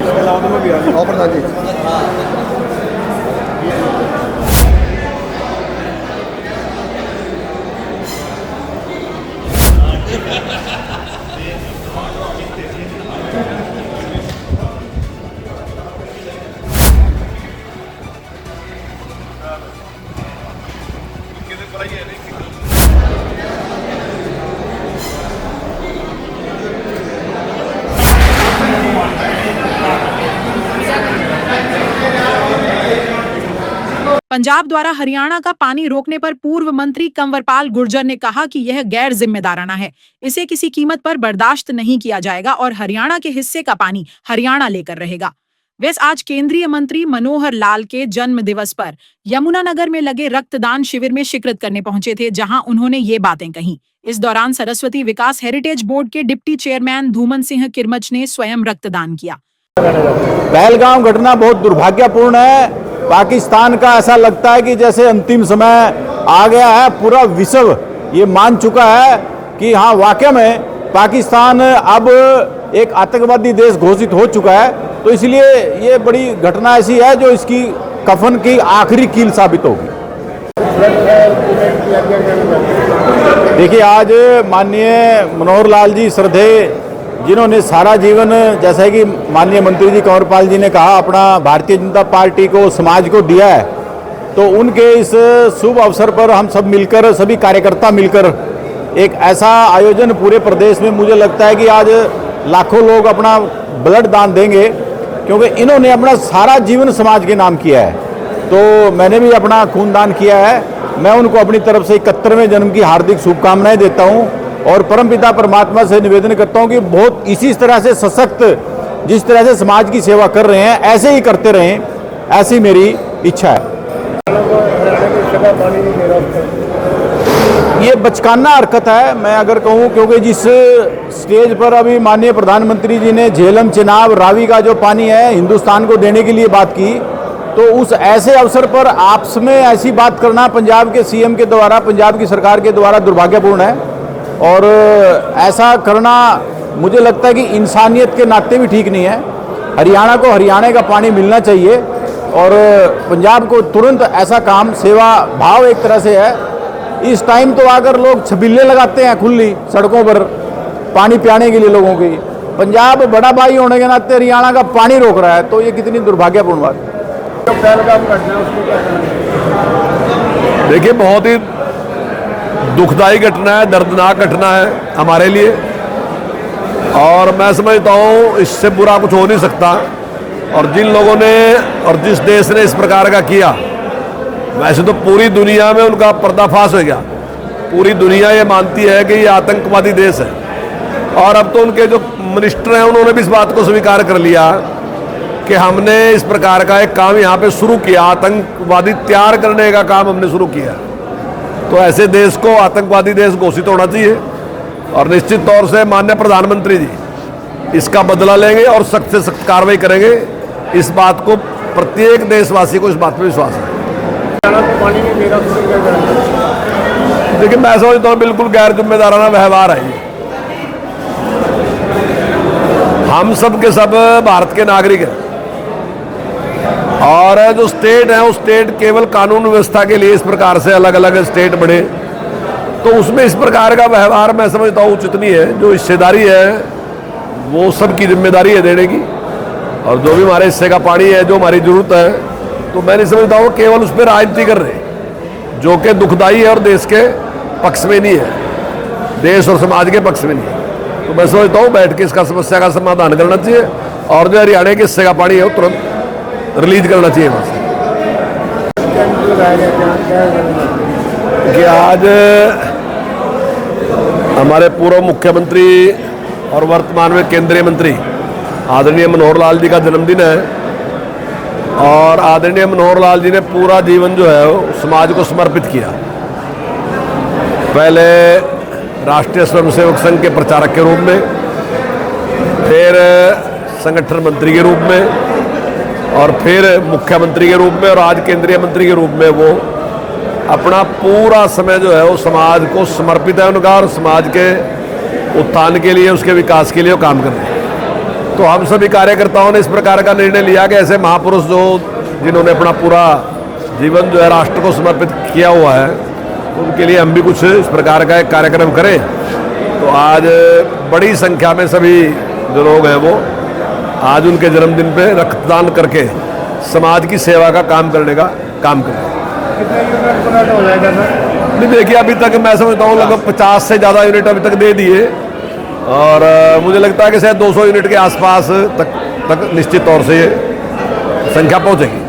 इसके अलावा तो मैं भी आ प्रधान जी। पंजाब द्वारा हरियाणा का पानी रोकने पर पूर्व मंत्री कंवरपाल गुर्जर ने कहा कि यह गैर जिम्मेदाराना है। इसे किसी कीमत पर बर्दाश्त नहीं किया जाएगा और हरियाणा के हिस्से का पानी हरियाणा लेकर रहेगा। वे आज केंद्रीय मंत्री मनोहर लाल के जन्म दिवस पर यमुनानगर में लगे रक्तदान शिविर में शिरकत करने पहुंचे थे, जहां उन्होंने ये बातें कही। इस दौरान सरस्वती विकास हेरिटेज बोर्ड के डिप्टी चेयरमैन धूमन सिंह किरमच ने स्वयं रक्तदान किया। पहलगाम घटना बहुत दुर्भाग्यपूर्ण है। पाकिस्तान का ऐसा लगता है कि जैसे अंतिम समय आ गया है। पूरा विश्व ये मान चुका है कि हाँ, वाकई में पाकिस्तान अब एक आतंकवादी देश घोषित हो चुका है। तो इसलिए ये बड़ी घटना ऐसी है जो इसकी कफन की आखिरी कील साबित होगी। देखिए, आज माननीय मनोहर लाल जी श्रद्धेय, जिन्होंने सारा जीवन, जैसा कि माननीय मंत्री जी कंवरपाल जी ने कहा, अपना भारतीय जनता पार्टी को, समाज को दिया है, तो उनके इस शुभ अवसर पर हम सब मिलकर, सभी कार्यकर्ता मिलकर एक ऐसा आयोजन पूरे प्रदेश में, मुझे लगता है कि आज लाखों लोग अपना ब्लड दान देंगे, क्योंकि इन्होंने अपना सारा जीवन समाज के नाम किया है। तो मैंने भी अपना खून दान किया है। मैं उनको अपनी तरफ से 71वें जन्म की हार्दिक शुभकामनाएं देता हूँ और परमपिता परमात्मा से निवेदन करता हूं कि बहुत इसी तरह से सशक्त, जिस तरह से समाज की सेवा कर रहे हैं, ऐसे ही करते रहें, ऐसी मेरी इच्छा है। ये बचकाना हरकत है, मैं अगर कहूं, क्योंकि जिस स्टेज पर अभी माननीय प्रधानमंत्री जी ने झेलम, चिनाब, रावी का जो पानी है हिंदुस्तान को देने के लिए बात की, तो उस ऐसे अवसर पर आपस में ऐसी बात करना पंजाब के सीएम के द्वारा, पंजाब की सरकार के द्वारा दुर्भाग्यपूर्ण है। और ऐसा करना मुझे लगता है कि इंसानियत के नाते भी ठीक नहीं है। हरियाणा को हरियाणा का पानी मिलना चाहिए और पंजाब को तुरंत ऐसा काम, सेवा भाव एक तरह से है। इस टाइम तो आकर लोग छबीले लगाते हैं खुली सड़कों पर पानी पियाने के लिए लोगों की। पंजाब बड़ा भाई होने के नाते हरियाणा का पानी रोक रहा है, तो ये कितनी दुर्भाग्यपूर्ण बात है। देखिए, बहुत ही दुखदायी घटना है, दर्दनाक घटना है हमारे लिए, और मैं समझता हूँ इससे बुरा कुछ हो नहीं सकता। और जिन लोगों ने और जिस देश ने इस प्रकार का किया, वैसे तो पूरी दुनिया में उनका पर्दाफाश हो गया। पूरी दुनिया ये मानती है कि ये आतंकवादी देश है, और अब तो उनके जो मिनिस्टर हैं उन्होंने भी इस बात को स्वीकार कर लिया कि हमने इस प्रकार का एक काम यहाँ पे शुरू किया, आतंकवादी तैयार करने का काम हमने शुरू किया। तो ऐसे देश को आतंकवादी देश घोषित होना चाहिए, और निश्चित तौर से माननीय प्रधानमंत्री जी इसका बदला लेंगे और सख्त से सख्त कार्रवाई करेंगे। इस बात को प्रत्येक देशवासी को इस बात पर विश्वास है। देखिए, मैं समझता हूँ बिल्कुल गैर जिम्मेदाराना व्यवहार है ये। हम सब के सब भारत के नागरिक हैं, और जो स्टेट है, उस स्टेट केवल कानून व्यवस्था के लिए इस प्रकार से अलग अलग स्टेट बने, तो उसमें इस प्रकार का व्यवहार मैं समझता हूँ उचित नहीं है। जो हिस्सेदारी है वो सबकी जिम्मेदारी है देने की, और जो भी हमारे हिस्से का पानी है, जो हमारी जरूरत है, तो मैं नहीं समझता हूँ केवल उस पर राजनीति कर रहे, जो कि दुखदाई है और देश के पक्ष में नहीं है, देश और समाज के पक्ष में नहीं है। तो मैं समझता हूँ बैठ के इसका समस्या का समाधान करना चाहिए, और जो हरियाणा के हिस्से का पानी है वो तुरंत रिलीज करना चाहिए वहाँ से। कि आज हमारे पूर्व मुख्यमंत्री और वर्तमान में केंद्रीय मंत्री आदरणीय मनोहर लाल जी का जन्मदिन है, और आदरणीय मनोहर लाल जी ने पूरा जीवन जो है वो समाज को समर्पित किया। पहले राष्ट्रीय स्वयंसेवक संघ के प्रचारक के रूप में, फिर संगठन मंत्री के रूप में, और फिर मुख्यमंत्री के रूप में, और आज केंद्रीय मंत्री के रूप में वो अपना पूरा समय जो है वो समाज को समर्पित है उनका, और समाज के उत्थान के लिए, उसके विकास के लिए वो काम कर रहे हैं। तो हम सभी कार्यकर्ताओं ने इस प्रकार का निर्णय लिया कि ऐसे महापुरुष जो जिन्होंने अपना पूरा जीवन जो है राष्ट्र को समर्पित किया हुआ है, उनके लिए हम भी कुछ इस प्रकार का एक कार्यक्रम करें। तो आज बड़ी संख्या में सभी जो लोग हैं वो आज उनके जन्मदिन पे रक्तदान करके समाज की सेवा का काम करने का काम करें। नहीं, देखिए अभी तक मैं समझता हूँ लगभग 50 से ज़्यादा यूनिट अभी तक दे दिए और मुझे लगता है कि शायद 200 यूनिट के आसपास तक निश्चित तौर से ये संख्या पहुँचेगी।